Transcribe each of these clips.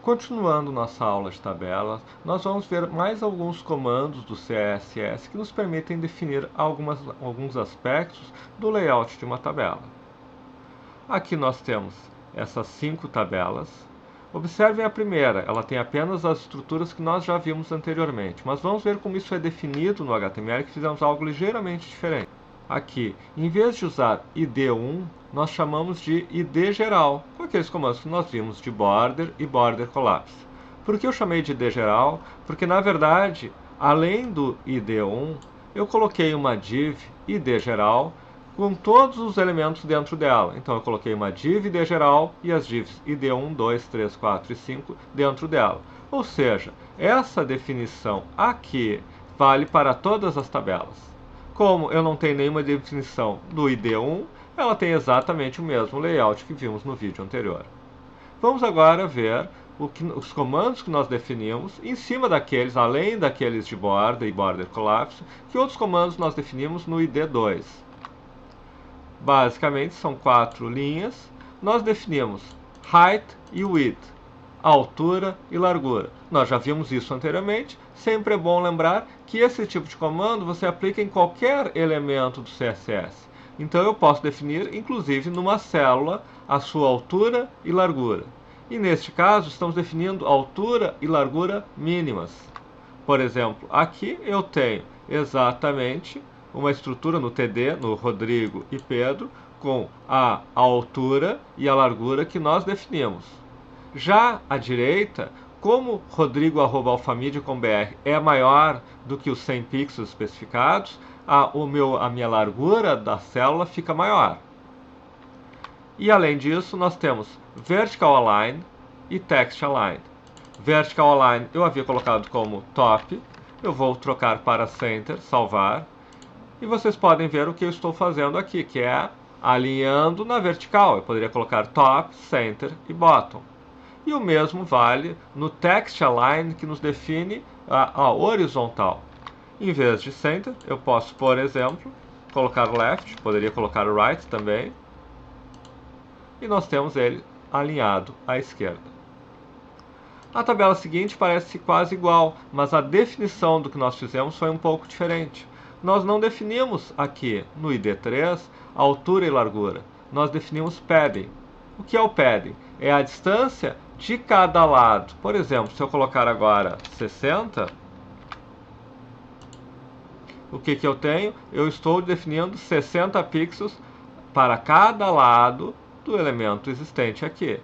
Continuando nossa aula de tabelas, nós vamos ver mais alguns comandos do CSS que nos permitem definir alguns aspectos do layout de uma tabela. Aqui nós temos essas 5 tabelas. Observem a primeira, ela tem apenas as estruturas que nós já vimos anteriormente, mas vamos ver como isso é definido no HTML, que fizemos algo ligeiramente diferente. Aqui, em vez de usar id1, nós chamamos de id geral, com aqueles comandos que nós vimos de border e border collapse. Por que eu chamei de id geral? Porque, na verdade, além do id1, eu coloquei uma div id geral com todos os elementos dentro dela. Então, eu coloquei uma div id geral e as divs id1, 2, 3, 4 e 5 dentro dela. Ou seja, essa definição aqui vale para todas as tabelas. Como eu não tenho nenhuma definição do id1, ela tem exatamente o mesmo layout que vimos no vídeo anterior. Vamos agora ver os comandos que nós definimos, em cima daqueles, além daqueles de border e border collapse, que outros comandos nós definimos no id2. Basicamente, são 4 linhas. Nós definimos height e width, altura e largura. Nós já vimos isso anteriormente. Sempre é bom lembrar que esse tipo de comando você aplica em qualquer elemento do CSS. Então eu posso definir, inclusive, numa célula, a sua altura e largura. E neste caso, estamos definindo altura e largura mínimas. Por exemplo, aqui eu tenho exatamente uma estrutura no TD, no Rodrigo e Pedro, com a altura e a largura que nós definimos. Já à direita, como rodrigo@alfamídia.com.br é maior do que os 100 pixels especificados, a minha largura da célula fica maior. E além disso, nós temos Vertical Align e Text Align. Vertical Align eu havia colocado como top, eu vou trocar para Center, salvar, e vocês podem ver o que eu estou fazendo aqui, que é alinhando na vertical. Eu poderia colocar top, center e bottom. E o mesmo vale no Text Align, que nos define a horizontal. Em vez de center, eu posso, por exemplo, colocar left, poderia colocar right também. E nós temos ele alinhado à esquerda. A tabela seguinte parece quase igual, mas a definição do que nós fizemos foi um pouco diferente. Nós não definimos aqui, no id3, altura e largura. Nós definimos padding. O que é o padding? É a distância de cada lado. Por exemplo, se eu colocar agora 60, o que eu tenho? Eu estou definindo 60 pixels para cada lado do elemento existente aqui.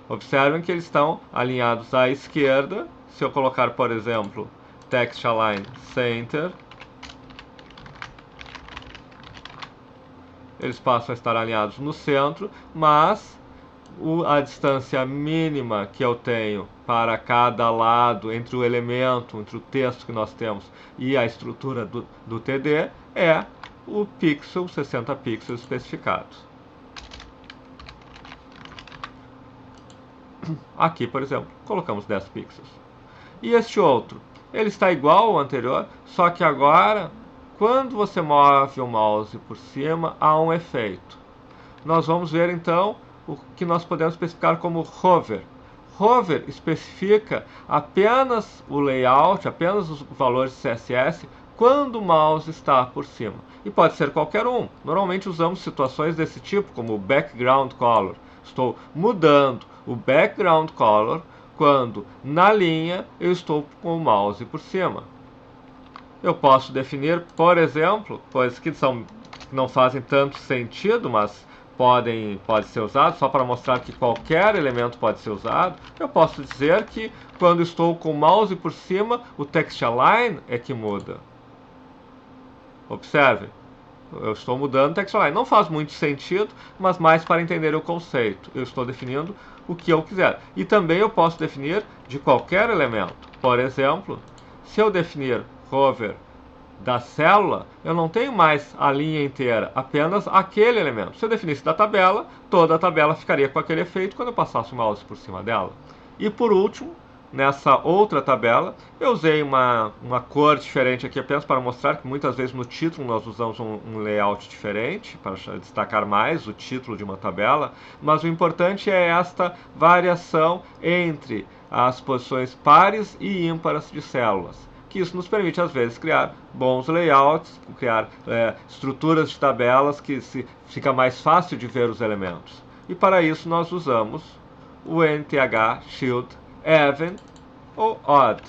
Observem que eles estão alinhados à esquerda. Se eu colocar, por exemplo, Text Align Center, eles passam a estar alinhados no centro, mas a distância mínima que eu tenho para cada lado entre o elemento, entre o texto que nós temos e a estrutura do TD é o pixel, 60 pixels especificados. Aqui, por exemplo, colocamos 10 pixels. E este outro, ele está igual ao anterior, só que agora, quando você move o mouse por cima, há um efeito. Nós vamos ver então o que nós podemos especificar como hover. Hover especifica apenas o layout, apenas os valores de CSS, quando o mouse está por cima. E pode ser qualquer um. Normalmente usamos situações desse tipo, como o background color. Estou mudando o background color quando na linha eu estou com o mouse por cima. Eu posso definir, por exemplo, coisas que não fazem tanto sentido, mas pode ser usado, só para mostrar que qualquer elemento pode ser usado. Eu posso dizer que quando estou com o mouse por cima, o text align é que muda. Observe, eu estou mudando o text align. Não faz muito sentido, mas mais para entender o conceito. Eu estou definindo o que eu quiser. E também eu posso definir de qualquer elemento. Por exemplo, se eu definir hover da célula, eu não tenho mais a linha inteira, apenas aquele elemento. Se eu definisse da tabela, toda a tabela ficaria com aquele efeito quando eu passasse o mouse por cima dela. E por último, nessa outra tabela, eu usei uma cor diferente aqui apenas para mostrar que muitas vezes no título nós usamos um layout diferente, para destacar mais o título de uma tabela, mas o importante é esta variação entre as posições pares e ímpares de células, que isso nos permite, às vezes, criar bons layouts, criar estruturas de tabelas que fica mais fácil de ver os elementos. E para isso nós usamos o NTH Shield Even ou Odd,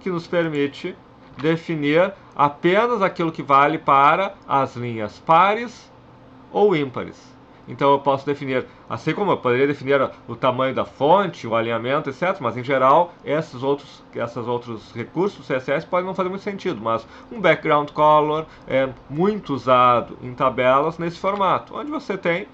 que nos permite definir apenas aquilo que vale para as linhas pares ou ímpares. Então eu posso definir, assim como eu poderia definir o tamanho da fonte, o alinhamento, etc. Mas em geral, esses outros recursos do CSS podem não fazer muito sentido. Mas um background color é muito usado em tabelas nesse formato, onde você tem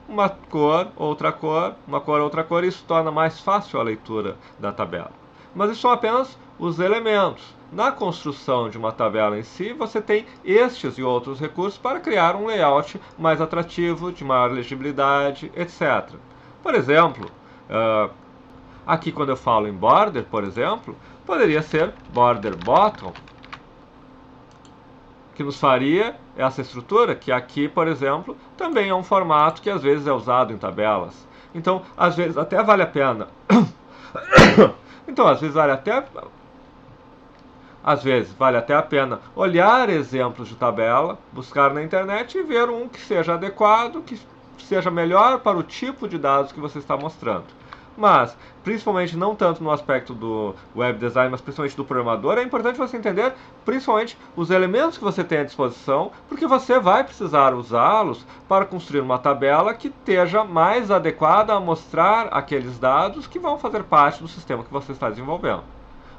uma cor, outra cor, uma cor, outra cor, e isso torna mais fácil a leitura da tabela. Mas isso são apenas os elementos. Na construção de uma tabela em si, você tem estes e outros recursos para criar um layout mais atrativo, de maior legibilidade, etc. Por exemplo, aqui quando eu falo em border, por exemplo, poderia ser border bottom, que nos faria essa estrutura, que aqui, por exemplo, também é um formato que às vezes é usado em tabelas. Então, às vezes até vale a pena. Então, às vezes vale até a pena olhar exemplos de tabela, buscar na internet e ver um que seja adequado, que seja melhor para o tipo de dados que você está mostrando. Mas, principalmente não tanto no aspecto do web design, mas principalmente do programador, é importante você entender principalmente os elementos que você tem à disposição, porque você vai precisar usá-los para construir uma tabela que esteja mais adequada a mostrar aqueles dados que vão fazer parte do sistema que você está desenvolvendo.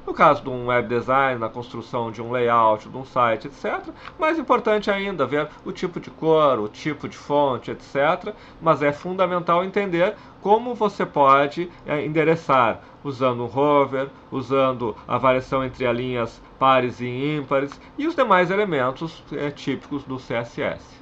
No caso de um web design, na construção de um layout, de um site, etc. Mais importante ainda ver o tipo de cor, o tipo de fonte, etc. Mas é fundamental entender como você pode endereçar usando um hover, usando a variação entre as linhas pares e ímpares e os demais elementos típicos do CSS.